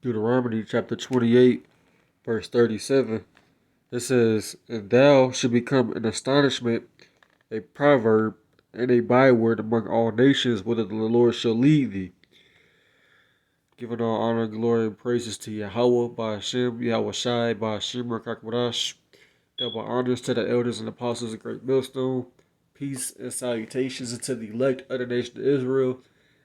Deuteronomy chapter 28, verse 37. It says, "And thou should become an astonishment, a proverb, and a byword among all nations, whither the Lord shall lead thee." Giving all honor, glory, and praises to Yahweh, by Hashem, Yahweh Shai, by Hashem, Rakakmadash. Double honors to the elders and apostles of Great Millstone. Peace and salutations unto the elect of the nation of Israel,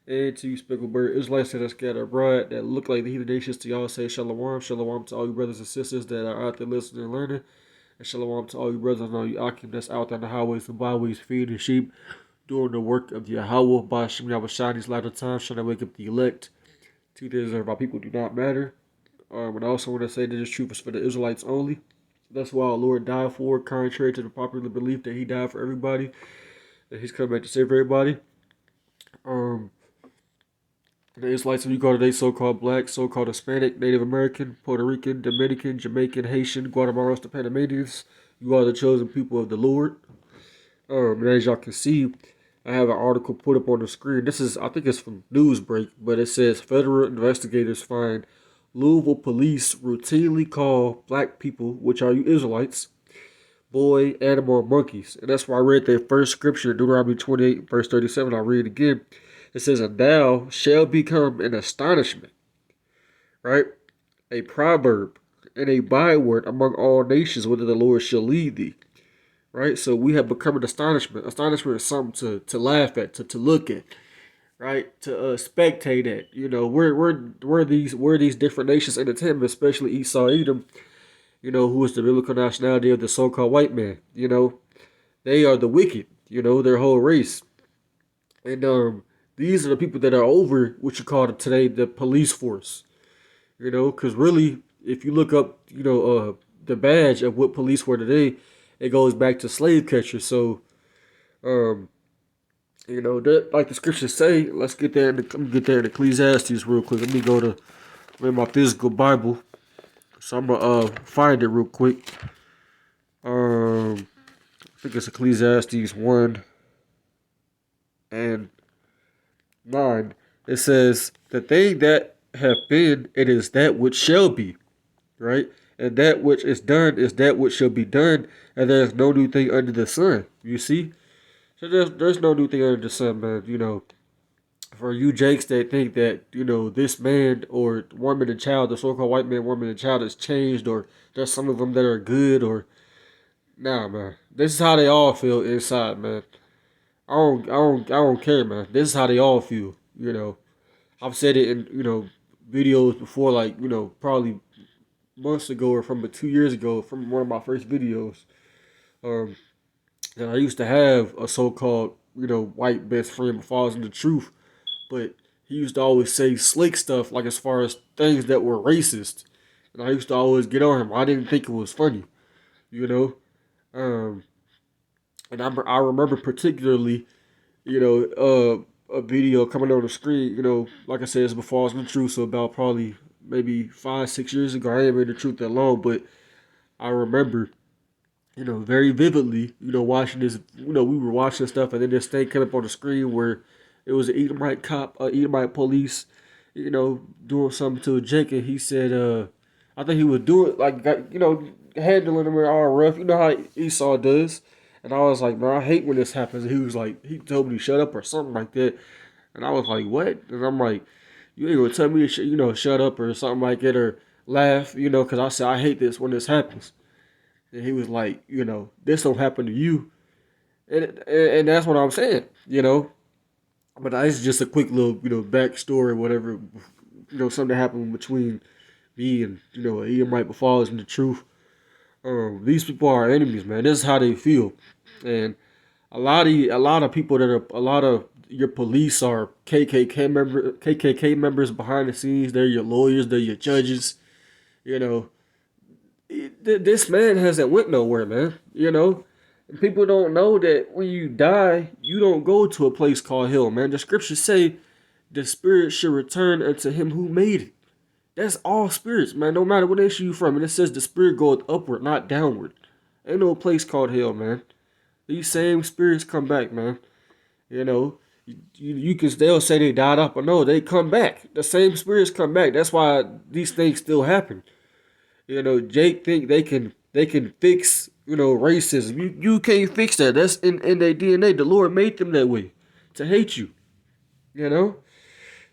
and to you speckled bird Israelites that are scattered abroad, that look like the heathen nations. To y'all say shalom, shalom to all you brothers and sisters that are out there listening and learning, and shalom to all you brothers and all you Akim that's out there on the highways and byways feeding sheep, doing the work of Yahweh, by Hashem, Yahweh Shai, these latter times, trying to wake up the elect. 2 days of our people do not matter. And I also want to say that this truth is for the Israelites only. That's why our Lord died for, contrary to the popular belief that he died for everybody, that he's come back to save everybody. The Israelites, when you go to they so-called black, so-called Hispanic, Native American, Puerto Rican, Dominican, Jamaican, Haitian, Guatemalans, the Panamanians, you are the chosen people of the Lord. And as y'all can see, I have an article put up on the screen. This is, I think it's from Newsbreak, but it says federal investigators find Louisville police routinely call black people, which are you Israelites, boy, animal, and monkeys. And that's why I read that first scripture, Deuteronomy 28, verse 37. I'll read it again. It says, "And thou shall become an astonishment," right? A proverb and a byword among all nations, whither the Lord shall lead thee. Right? So we have become an astonishment. Astonishment is something to laugh at, to look at, right? To spectate at. You know, we're these different nations entertainment, especially Esau, Edom, who is the biblical nationality of the so-called white man. They are the wicked, their whole race. And these are the people that are over what you call today the police force. Because really, if you look up, the badge of what police were today, it goes back to slave catchers. So, like the scriptures say, let's get there. Let me get there in Ecclesiastes real quick. Let me go to my physical Bible. So I'm gonna find it real quick. I think it's Ecclesiastes 1:9. It says, "The thing that have been, it is that which shall be," right? "And that which is done is that which shall be done, and there is no new thing under the sun." You see? So there's no new thing under the sun, man. For you jakes that think that, this man or woman and child, the so-called white man, woman and child has changed, or there's some of them that are good, or nah, man. This is how they all feel inside, man. I don't care, man. This is how they all feel. I've said it in, videos before, like, probably months ago or from 2 years ago, from one of my first videos, that I used to have a so-called, white best friend before I was in the truth, but he used to always say slick stuff, like as far as things that were racist, and I used to always get on him. I didn't think it was funny, and I remember particularly, a video coming on the screen, like I said, it's before I was in the truth, so about probably maybe 5-6 years ago. I ain't been in the truth that long, but I remember, very vividly, watching this, we were watching stuff, and then this thing came up on the screen where it was an Edomite cop, Edomite police, doing something to a Jake, and he said, I think he was doing, like, handling him all rough, how Esau does. And I was like, man, I hate when this happens. And he was like, he told me to shut up or something like that. And I was like, what? And I'm like, you ain't gonna tell me to, shut up or something like that, or laugh, because I said, I hate this when this happens. And he was like, this don't happen to you. And that's what I'm saying, But it's just a quick little, backstory, whatever, something that happened between me and, Edomite before I was in the truth. These people are enemies, man. This is how they feel. And a lot of people a lot of your police are KKK members behind the scenes. They're your lawyers, they're your judges. This man hasn't went nowhere, man. And people don't know that when you die, you don't go to a place called hell, man. The scriptures say the spirit should return unto him who made it. That's all spirits, man. No matter what nation you from. And it says the spirit goeth upward, not downward. Ain't no place called hell, man. These same spirits come back, man. You can still say they died off, but no, they come back. The same spirits come back. That's why these things still happen. Jake think they can fix racism. You can't fix that. That's in their DNA. The Lord made them that way, to hate you. You know.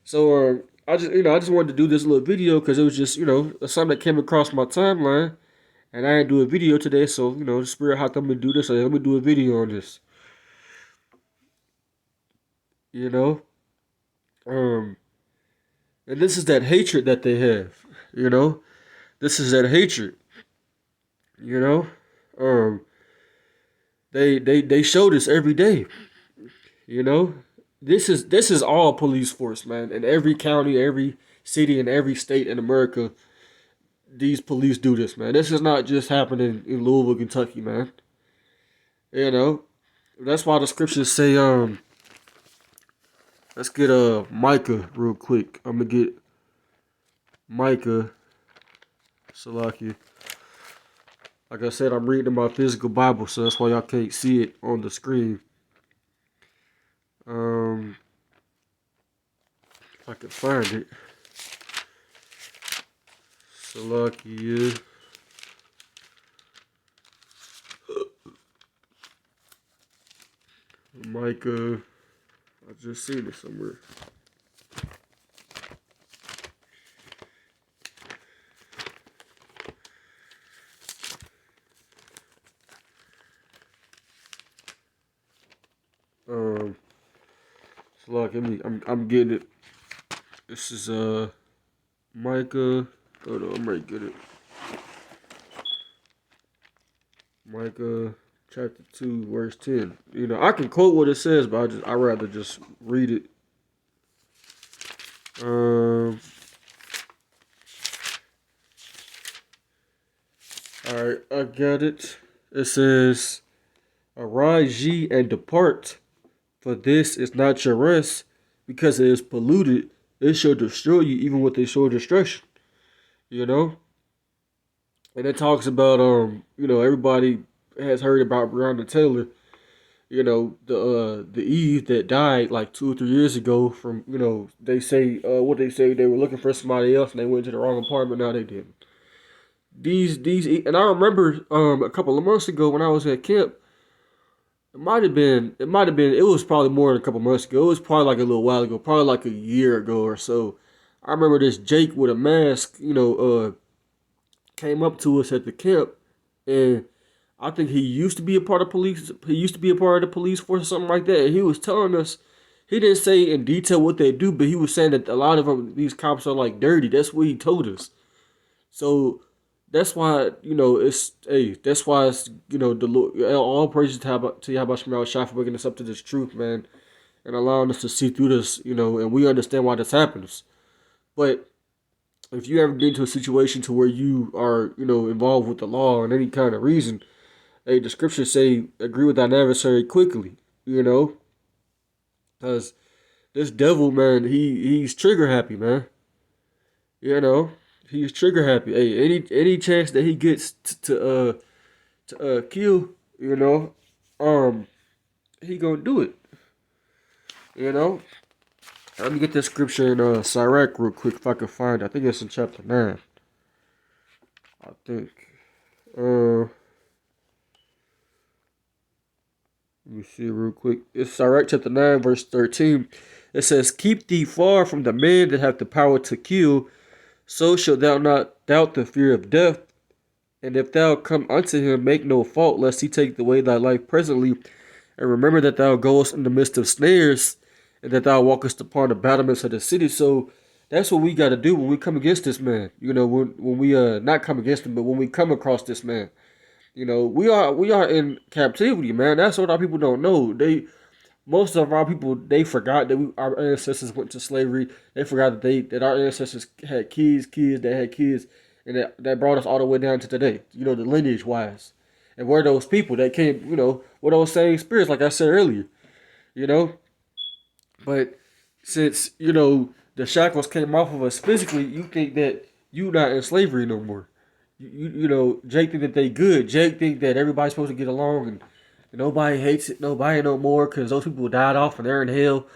So I just wanted to do this little video because it was just something that came across my timeline, and I didn't do a video today. So the Spirit had me do this. So let me do a video on this. You know. And this is that hatred that they have. This is that hatred. You know. They show this every day. This is all police force, man. In every county, every city, and every state in America, these police do this, man. This is not just happening in Louisville, Kentucky, man. That's why the scriptures say, let's get Micah real quick. I'm gonna get Micah, Salaki. Like I said, I'm reading my physical Bible, so that's why y'all can't see it on the screen. If I can find it. Salakia. Micah. I just seen it somewhere. I'm getting it. This is Micah. Hold on, I'm ready to get it. Micah chapter 2, verse 10. I can quote what it says, but I rather just read it. Alright, I got it. It says, "Arise ye and depart, for this is not your rest, because it is polluted. It shall destroy you, even with a sure destruction." And it talks about everybody has heard about Breonna Taylor. The Eve that died like 2 or 3 years ago from they say they were looking for somebody else and they went to the wrong apartment. Now they didn't. These and I remember a couple of months ago when I was at camp. It was probably more than a couple months ago. It was probably like a little while ago, probably like a year ago or so. I remember this Jake with a mask, came up to us at the camp, and I think he used to be a part of police. He used to be a part of the police force or something like that. And he was telling us, he didn't say in detail what they do, but he was saying that a lot of them, these cops are like dirty. That's what he told us. So that's why that's why it's the Lord, all praises to YASHAMIAHLA for bringing us up to this truth, man, and allowing us to see through this, and we understand why this happens. But if you ever get into a situation to where you are involved with the law and any kind of reason, the scriptures say agree with thine adversary quickly, because this devil, man, he's trigger happy, man. He's trigger happy. Hey, any chance that he gets to kill, he gonna do it. Let me get this scripture in Sirach real quick if I can find it. I think it's in chapter 9. I think. Let me see real quick. It's Sirach chapter 9, verse 13. It says, "Keep thee far from the men that have the power to kill, so shalt thou not doubt the fear of death. And if thou come unto him, make no fault, lest he take away thy life presently. And remember that thou goest in the midst of snares, and that thou walkest upon the battlements of the city." So that's what we got to do when we come against this man. When we not come against him, but when we come across this man. We are in captivity, man. That's what our people don't know. Most of our people, they forgot that our ancestors went to slavery. They forgot that our ancestors had kids that had kids, and that brought us all the way down to today. The lineage wise, and we're those people that came. We're those same spirits, like I said earlier. But since the shackles came off of us physically, you think that you not in slavery no more. Jake think that they good. Jake think that everybody's supposed to get along, and Nobody hates it, nobody no more, because those people died off and they're in hell.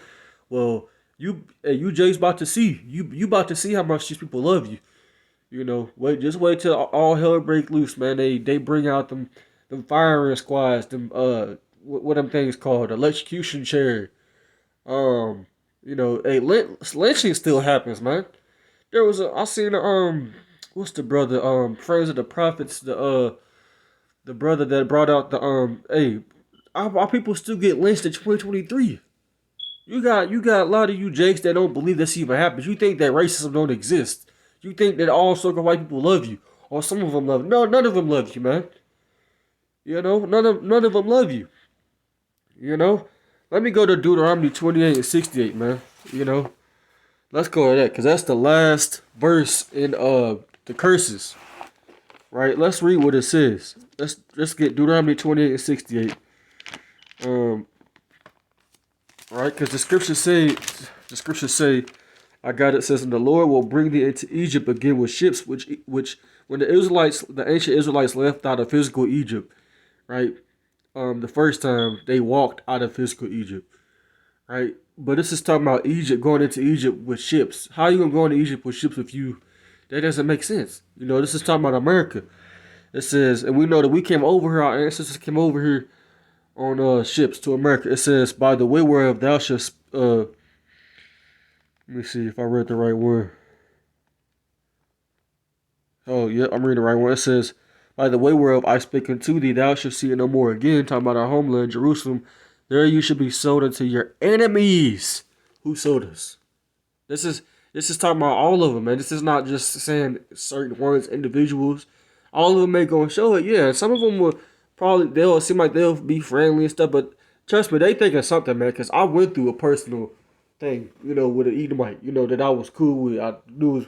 Well, you Jay's about to see. You about to see how much these people love you. Just wait till all hell break loose, man. They bring out them firing squads, them what them things called, electrocution chair. Hey, lynching still happens, man. I seen what's the brother, friends of the prophets, the brother that brought out the hey, our people still get lynched in 2023. You got a lot of you jakes that don't believe this even happens. You think that racism don't exist. You think that all so-called white people love you, or some of them love you. No, none of them love you, man. None of them love you. Let me go to Deuteronomy 28 and 68, man. Let's go to that, because that's the last verse in the curses. Right? Let's read what it says. Let's get Deuteronomy 28 and 68. Right? Because the scriptures say, I got it, says, and the Lord will bring thee into Egypt again with ships, which when the ancient Israelites left out of physical Egypt, right? The first time they walked out of physical Egypt, right? But this is talking about Egypt, going into Egypt with ships. How are you gonna go into Egypt with ships if you? That doesn't make sense. This is talking about America. It says, and we know that we came over here. Our ancestors came over here on ships to America. It says, by the way whereof thou shalt. Let me see if I read the right one. Oh yeah, I'm reading the right one. It says, by the way whereof I spake unto thee, thou shalt see it no more again. Talking about our homeland, Jerusalem. There you should be sold unto your enemies. Who sold us? This is talking about all of them, man. This is not just saying certain ones, individuals. All of them may go and show it, yeah. Some of them will they'll seem like they'll be friendly and stuff, but trust me, they think of something, man. Because I went through a personal thing, with an Edomite, that I was cool with. I knew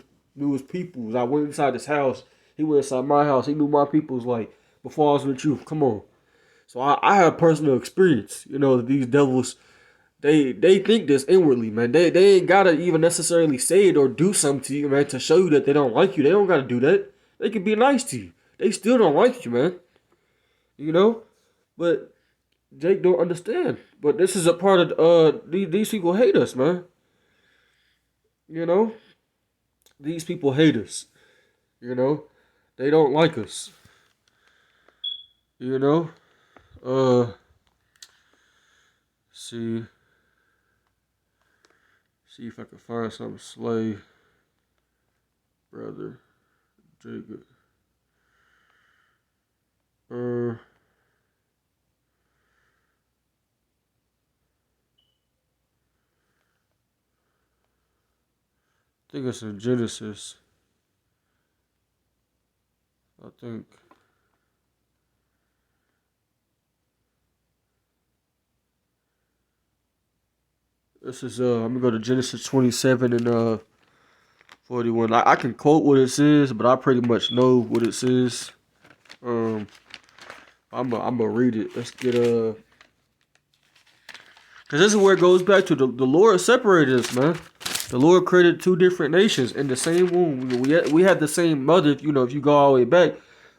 his peoples. I went inside his house. He went inside my house. He knew my peoples like before I was with you. Come on. So I have personal experience. These devils, they think this inwardly, man. They ain't gotta even necessarily say it or do something to you, man, to show you that they don't like you. They don't gotta do that. They can be nice to you. They still don't like you, man. But Jake don't understand. But this is a part of these people hate us, man. These people hate us. They don't like us. See if I can find something slay brother Jacob. I think it's in Genesis. I think. This is I'm gonna go to Genesis 27 and 41. I can quote what it says, but I pretty much know what it says. I'm gonna read it. Let's get because this is where it goes back to the Lord separated us, man. The Lord created two different nations in the same womb. We had the same mother, if you go all the way back.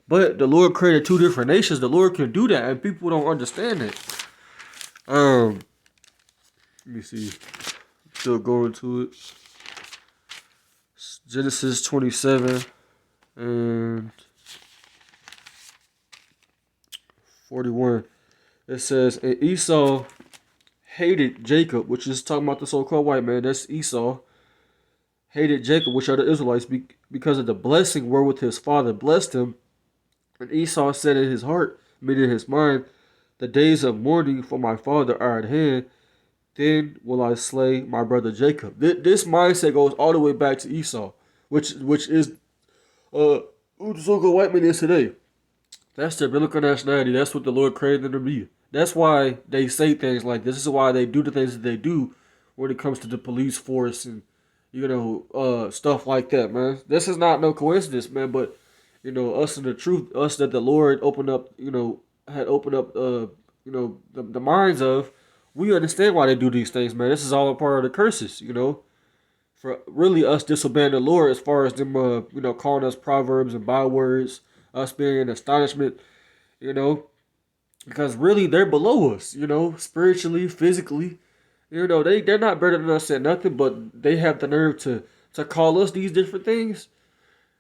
But the Lord created two different nations. The Lord can do that, and people don't understand it. Let me see. Still going to it. Genesis 27 and 41. It says, and Esau hated Jacob, which is talking about the so-called white man. That's Esau. Hated Jacob, which are the Israelites, because of the blessing wherewith his father blessed him. And Esau said in his heart, meaning in his mind, the days of mourning for my father are at hand. Then will I slay my brother Jacob. This mindset goes all the way back to Esau, which is who the so-called white man is today. That's their biblical nationality. That's what the Lord created them to be. That's why they say things like this. This is why they do the things that they do when it comes to the police force and stuff like that, man. This is not no coincidence, man. But us and the truth, us that the Lord opened up, had opened up, the minds of. We understand why they do these things, man. This is all a part of the curses, for really us disobeying the Lord, as far as them, calling us proverbs and bywords, us being in astonishment, because really they're below us, spiritually, physically. They're not better than us at nothing, but they have the nerve to call us these different things.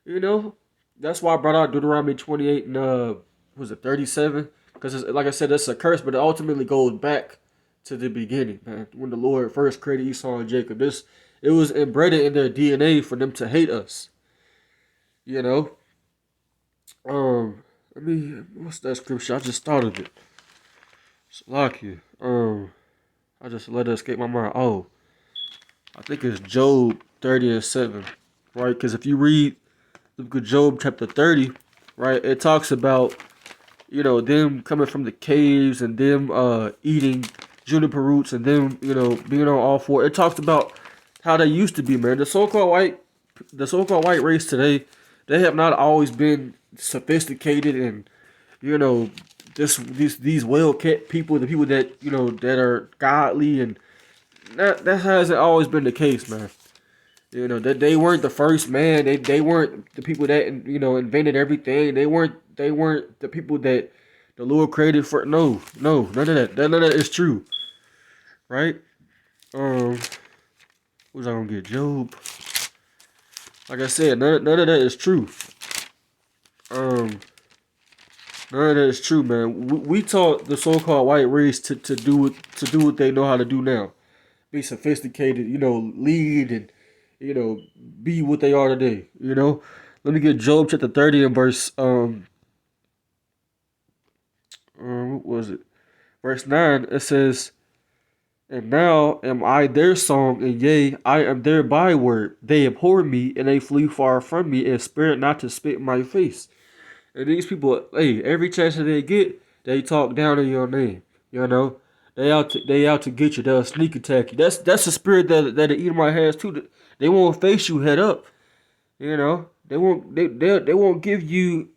You know, that's why I brought out Deuteronomy 28 and was it 37? Because like I said, that's a curse, but it ultimately goes back to the beginning, man. When the Lord first created Esau and Jacob, it was embedded in their DNA for them to hate us. You know, let me. What's that scripture? I just thought of it. Salakia. I just let it escape my mind. Oh, I think it's Job 30:7, right? Because if you read the book of Job chapter 30, right, it talks about them coming from the caves and them eating juniper roots and them being on all four. It talks about how they used to be, man. The so-called white race today, they have not always been sophisticated and these well-kept people, the people that that are godly, and that hasn't always been the case, man. That they weren't the first man. They weren't the people that invented everything. They weren't the people that the Lord created for. No, none of that. None of that is true, right? What was I gonna get? Job. Like I said, none of that is true. None of that is true, man. We taught the so-called white race to do what they know how to do now. Be sophisticated, lead and be what they are today. Let me get Job chapter 30 and verse what was it? Verse 9. It says, "And now am I their song, and yea, I am their byword. They abhor me, and they flee far from me, and spare not to spit in my face." And these people, hey, every chance that they get, they talk down on your name. They out to get you. They'll sneak attack you. That's the spirit that the Edomite has too. They won't face you head up. They won't give you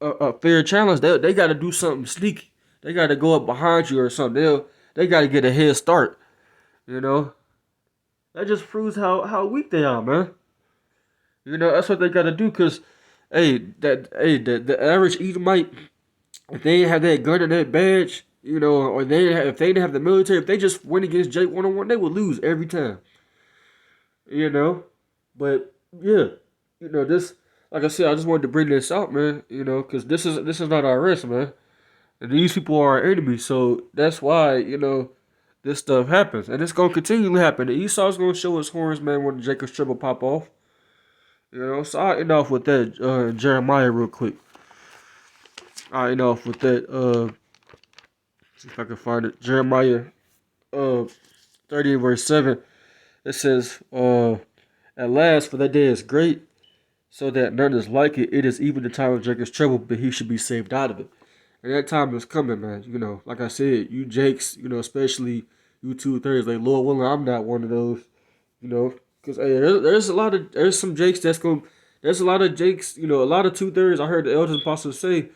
a fair challenge. They got to do something sneaky. They got to go up behind you or something. They got to get a head start. That just proves how weak they are, man. That's what they got to do. Cause the average Edomite, if they didn't have that gun and that badge, or if they didn't have the military, if they just went against Jake 1-on-1, they would lose every time. But yeah, this, like I said, I just wanted to bring this out, man. Because this is not our risk, man. And these people are our enemies, so that's why this stuff happens, and it's gonna continue to happen. The Esau's gonna show his horns, man, when Jacob's trouble pop off. So I'll end off with that Jeremiah real quick. I'll end off with that. See if I can find it. Jeremiah 30 verse 7. It says, "At last, for that day is great, so that none is like it. It is even the time of Jacob's trouble, but he should be saved out of it." And that time is coming, man. Like I said, you Jakes, especially you 2/3, like Lord willing, I'm not one of those, because hey, there's some Jakes there's a lot of Jakes, a lot of 2/3. I heard the elders apostles say,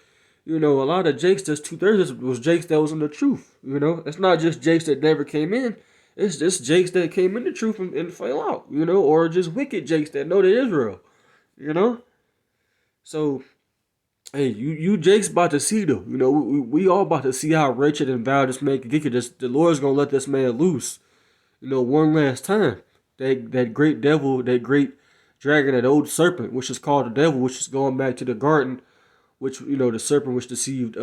a lot of Jakes that's 2/3 was Jakes that was in the truth. It's not just Jakes that never came in. It's just Jakes that came in the truth and fell out, or just wicked Jakes that know the Israel, So, hey, you Jake's about to see though. We all about to see how wretched and vile this man can get. The Lord's gonna let this man loose. One last time. That great devil, that great dragon, that old serpent, which is called the devil, which is going back to the garden, which the serpent which deceived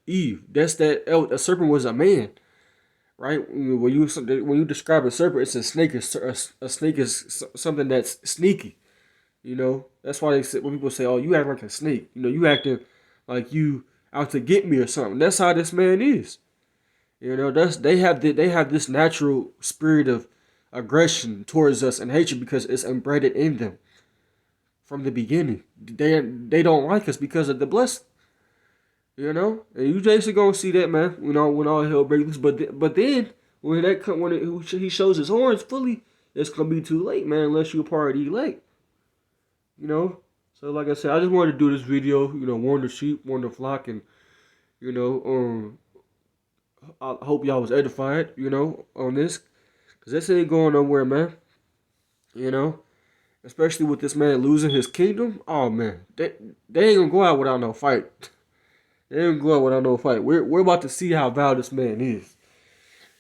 Eve. That's a serpent was a man, right? When you describe a serpent, it's a snake. A snake is something that's sneaky. That's why they say, when people say, "Oh, you act like a snake," you acting like you out to get me or something. That's how this man is. They have this natural spirit of aggression towards us and hatred because it's embedded in them from the beginning. They don't like us because of the blessing. And you just gonna see that, man. When all hell breaks loose. But then when he shows his horns fully, it's gonna be too late, man. Unless you're a part of the elect. So like I said, I just wanted to do this video, warn the sheep, warn the flock, and I hope y'all was edified, on this, because this ain't going nowhere, man. Especially with this man losing his kingdom. Oh man, they ain't gonna go out without no fight. They ain't going without no fight. We're about to see how vile this man is.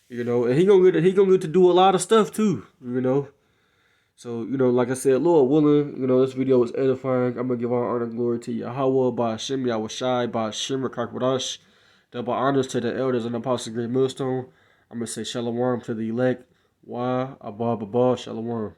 You know, and he gonna get to do a lot of stuff too. You know. So, you know, like I said, Lord willing, you know, this video was edifying. I'm going to give all honor and glory to Yahweh, by Hashem, Yahushai, by Hashem, Rakakwadash. Double honors to the elders and apostles of Great Millstone. I'm going to say shalom to the elect. Why? Abba, Shalom.